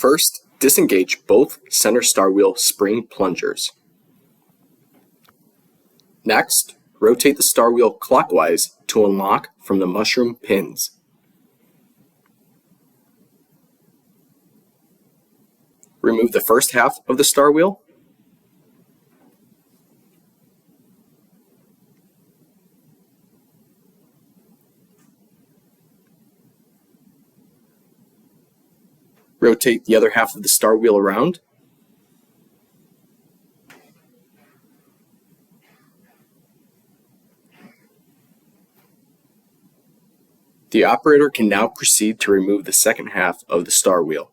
First, disengage both center Starwheel spring plungers. Next, rotate the Starwheel clockwise to unlock from the mushroom pins. Remove the first half of the Starwheel. Rotate the other half of the Starwheel around. The operator can now proceed to remove the second half of the Starwheel.